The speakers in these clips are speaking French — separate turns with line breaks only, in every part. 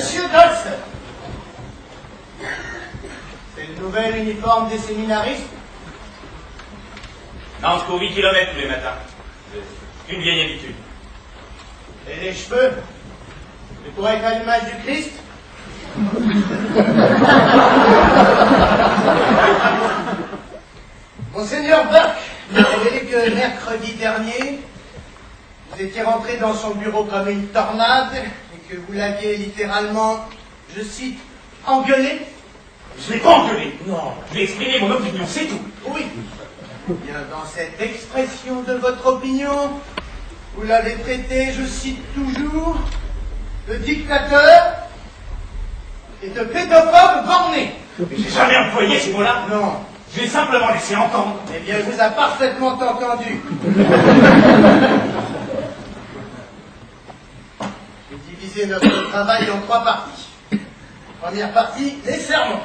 Monsieur Dodson. C'est le nouvel uniforme des séminaristes?
Non, je cours 8 km tous les matins. C'est une vieille habitude.
Et les cheveux? C'est pour être à l'image du Christ? Monseigneur Burke m'a révélé que mercredi dernier, vous étiez rentré dans son bureau comme une tornade et que vous l'aviez littéralement, je cite, engueulé.
Je l'ai pas engueulé. Non. Je lui ai exprimé mon opinion, c'est tout.
Oui. Bien, dans cette expression de votre opinion, vous l'avez traité, je cite toujours, de dictateur et de pédophobe borné.
Mais j'ai jamais employé ces mots-là.
Non.
Je l'ai simplement laissé entendre.
Eh bien, il vous a parfaitement entendu. J'ai divisé notre travail en 3 parties. Première partie, les sermons.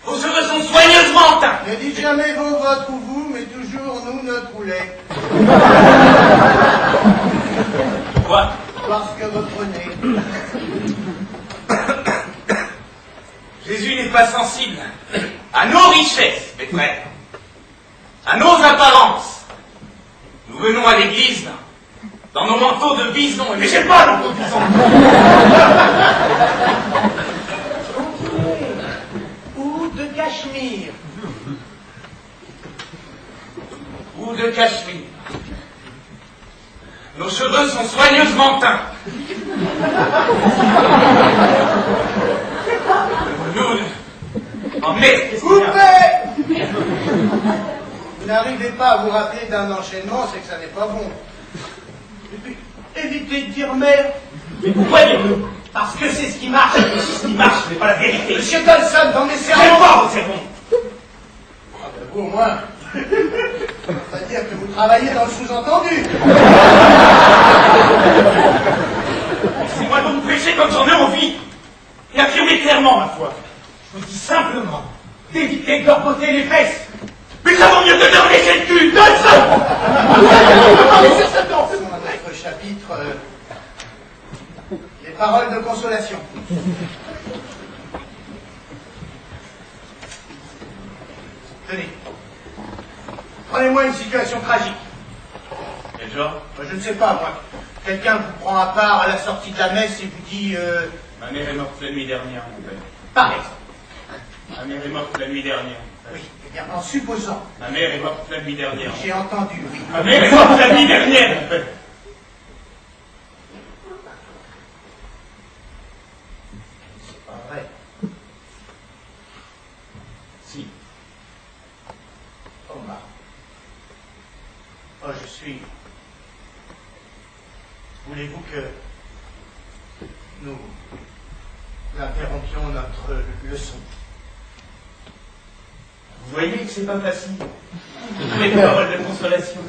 Vos cheveux sont soigneusement teints.
Ne dites jamais vous, votre ou vous, mais toujours nous, notre ou les.
Quoi?
Parce que votre nez.
Jésus n'est pas sensible à nos richesses, mes frères, à nos apparences. Nous venons à l'église dans nos manteaux de bison, mais j'ai pas de manteau de bison.
Ou de cachemire.
Ou de cachemire. Nos cheveux sont soigneusement teints. Oh merde, qu'est-ce qu'il y a?
Coupez! Vous n'arrivez pas à vous rappeler d'un enchaînement, c'est que ça n'est pas bon. Et puis, évitez de dire merde.
Mais pourquoi dire-nous?
Parce que c'est ce qui marche.
Ce qui marche, ce n'est pas la vérité.
Monsieur Dodson, dans mes
J'aime
sermons.
pas vos sermons.
Ah ben vous au moins. C'est-à-dire que vous travaillez dans le sous-entendu.
Laissez-moi donc prêcher comme j'en ai envie. Et affirmer clairement ma foi. Je vous dis simplement d'éviter de leur botter les fesses. Mais ça vaut mieux que de leur laisser le cul. Dodson!
Passons à notre chapitre, les paroles de consolation. Tenez. Prenez-moi une situation tragique.
Quel genre?
Je ne sais pas, moi. Quelqu'un vous prend à part à la sortie de la messe et vous dit...
Ma mère est morte la nuit dernière, mon père.
Par exemple.
Ma mère est morte la nuit dernière.
Oui, eh bien, en supposant...
Ma mère est morte la nuit dernière.
J'ai entendu, oui.
Ma mère est morte la nuit dernière, mon père.
C'est pas vrai.
Si.
Oh, bah. Oh, je suis... Voulez-vous que nous interrompions notre leçon?
Vous voyez que c'est pas facile. Les paroles de consolation.